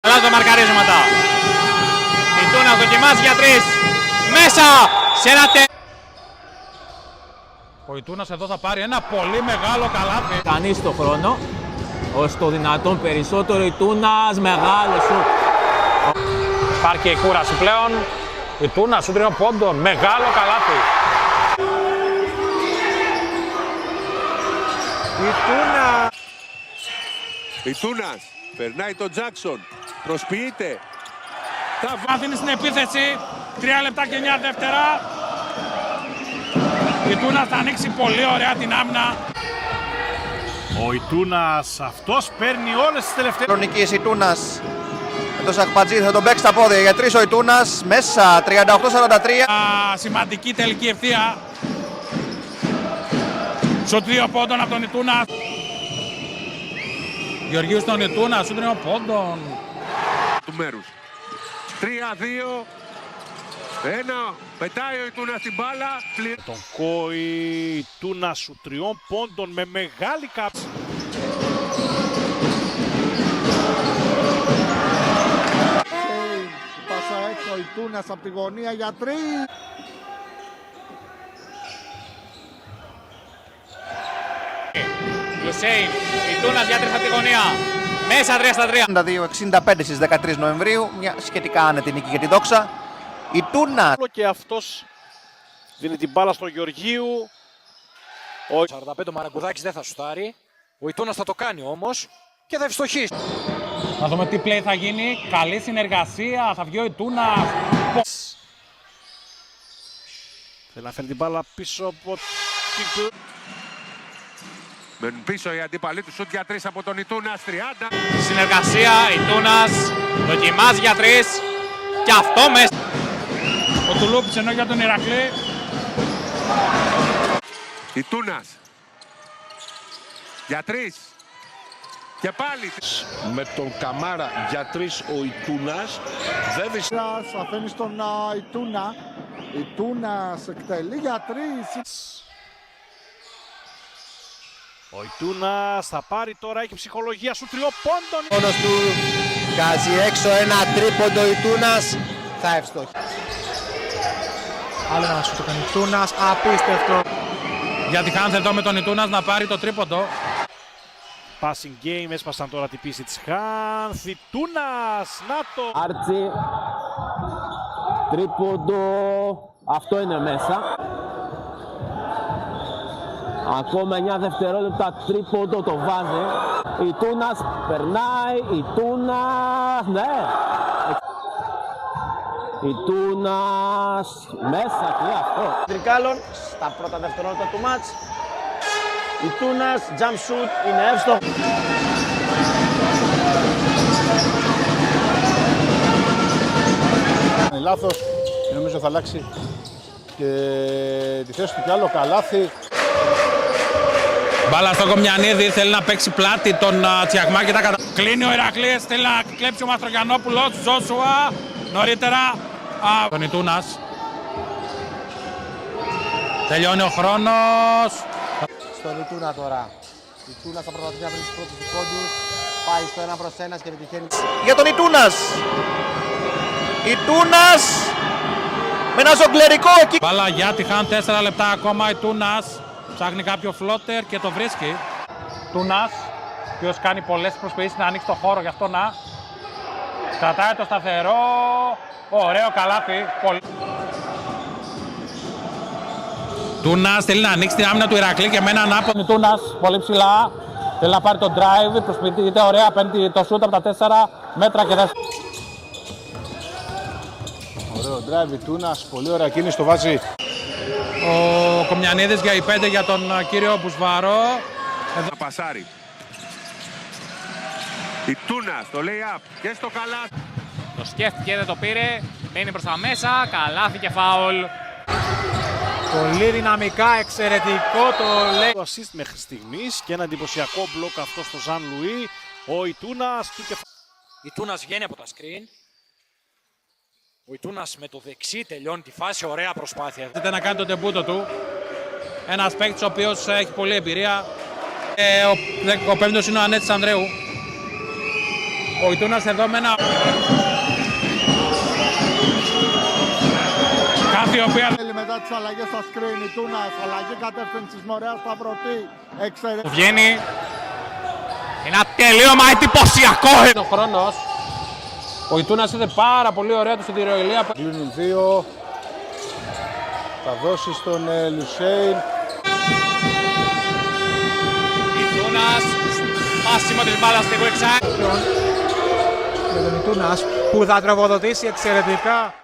Καλά το μαρκαρίσματα. Η Τούνα δοκιμάζει για 3. Μέσα σε ένα Ο Ιτούνας εδώ θα πάρει ένα πολύ μεγάλο καλάθι. Κάνει στο χρόνο, ως το δυνατόν περισσότερο Ιτούνας, μεγάλο σου. Υπάρχει και η κούραση πλέον. Ιτούνας σου τριών πόντων, μεγάλο καλάθι. Ιτούνας περνάει τον Τζάκσον, προσποιείται. Θα βάθυνει στην επίθεση, 3 λεπτά και 9 δεύτερα. Η Τούνας θα ανοίξει πολύ ωραία την άμυνα. Ο Ιτούνας αυτός παίρνει όλες τις τελευταίες. Χρονικής Ιτούνας με τον Σαχπατζή θα τον παίξει στα πόδια για 3 ο Ιτούνας μέσα 38-43. Σημαντική τελική ευθεία. Σου 3 πόντων από τον Ιτούνα. Γεωργίου στον Ιτούνα, σου 3 πόντων. Του μέρους. 3-2. Ένα, πετάει ο Ιτούνας την μπάλα. Τον κόη Ιτούνα σου 3 πόντων με μεγάλη κάψη. Πάσα έξω ο Ιτούνας από τη γωνία για 3. Λουσέιν, Ιτούνας για 3 από τη γωνία. Μέσα 3-3. 62-65 στις 13 Νοεμβρίου, μια σχετικά άνετη νίκη για τη Δόξα. Ιτούνα. Και αυτός δίνει την μπάλα στον Γεωργίου. Ο 45 ο Μαραγκουδάκης δεν θα σουτάρει. Ο Ιτούνας θα το κάνει όμως και θα ευστοχίσει. Να δούμε τι play θα γίνει. Καλή συνεργασία, θα βγει ο Ιτούνας. Θέλει να φέρει την μπάλα πίσω από την... Μένουν πίσω οι αντίπαλοι του, σουτ για 3 από τον Ιτούνας, 30. Συνεργασία, Ιτούνας δοκιμάζει για 3. Και αυτό μέσα. Ο Τουλούπης ενώ για τον Ηρακλή. Ιτούνας για 3. Και πάλι. Με τον Καμάρα για 3 ο Ιτούνας. Δεν Αφήνει στον Ιτούνα. Ιτούνας εκτελεί για 3. Ο Ιτούνας θα πάρει τώρα, έχει ψυχολογία σου 3 πόντων. Μόνος του βγάζει έξω ένα τρίποντο Ιτούνας. Θα ευστοχεί. Άλλο ένα σου το κάνει Ιτούνας, απίστευτο. Γιατί χάνεται εδώ με τον Ιτούνας να πάρει το τρίποντο. Passing game, έσπασαν τώρα την πίση της Χάνθ. Ιτούνας, να το. Άρτσι, τρίποντο, αυτό είναι μέσα. Ακόμα 9 δευτερόλεπτα, τρίποντο το βάζει. Ιτούνας περνάει, Ιτούνας, ναι. Ιτούνας, μέσα και αυτό. Τρικάλων στα πρώτα δευτερόλεπτα του μάτς. Ιτούνας, jump shoot, είναι εύστοχο. Είναι λάθος, νομίζω θα αλλάξει και τη θέση του κι άλλο καλάθι. Μπάλα στο Κομιανίδη, θέλει να παίξει πλάτη τον Τσιακμά και τα κατα... Κλείνει ο Ηρακλής, θέλει να κλέψει ο Μαστρογιαννόπουλος, Ζώσουα, νωρίτερα. Τον Ιτούνας. Τελειώνει ο χρόνος. Στον Ιτούνα τώρα. Ιτούνας θα προσπαθεί να βρει τους πρώτους τους πόντους. Πάει στο 1-1 και πετυχαίνει. Για τον Ιτούνας. Ιτούνας. Με ένα ζογκλερικό εκεί. Μπάλα για τη Χάν, 4 λεπτά ακόμα. Ιτούνας ψάχνει κάποιο φλότερ και το βρίσκει. Ιτούνας, ο οποίος κάνει πολλές προσποιήσεις να ανοίξει το χώρο, γι' αυτό να κρατάει το σταθερό. Ωραίο καλάθι. Τούνας θέλει να ανοίξει την άμυνα του Ηρακλή και με έναν άπονο. Τούνας πολύ ψηλά. Θέλει να πάρει το drive. Προσποιείται ωραία. Παίρνει το shoot από τα 4 μέτρα και δεν. Ωραίο drive Ιτούνας, πολύ ωραία κίνηση, το βάζει. Ο Κομιανίδης για οι 5 για τον κύριο Μπουσβαρό. Εδώ πασάρι. Ιτούνας, το lay-up και στο καλάθι. Το σκέφτηκε, δεν το πήρε. Μένει προς τα μέσα. Καλάθι και φάουλ. Πολύ δυναμικά, εξαιρετικό το λέει. Το assist μέχρι στιγμής και ένα εντυπωσιακό μπλοκ αυτό στο Ζαν Λουί. Ο Ιτούνας του κεφαλιού. Ιτούνας βγαίνει από τα screen. Ο Ιτούνας με το δεξί τελειώνει τη φάση, ωραία προσπάθεια. Θέλετε να κάνει το τεμπούτο του. Ένας παίκτης ο οποίος έχει πολλή εμπειρία. Ο πέμπτος είναι ο Ανέτης Ανδρέου. Ο Ιτούνας εδώ με ένα... Κάτι η οποία... Μετά τις αλλαγές στα screen, η Τούνας, αλλαγή κατεύθυνσης Μωρέα Σταυρωτή, εξαιρετικά. Βγαίνει. Ένα τελείωμα εντυπωσιακό. Ο χρόνος. Ο Ιτούνας είδε πάρα πολύ ωραία του στην τυροηλία. Κλείνουν δύο. Θα δώσει στον Λουσέιν. Ιτούνας, πάσιμο της μπάλας στην Quickside. Για τον Ιτούνας που θα τροφοδοτήσει εξαιρετικά.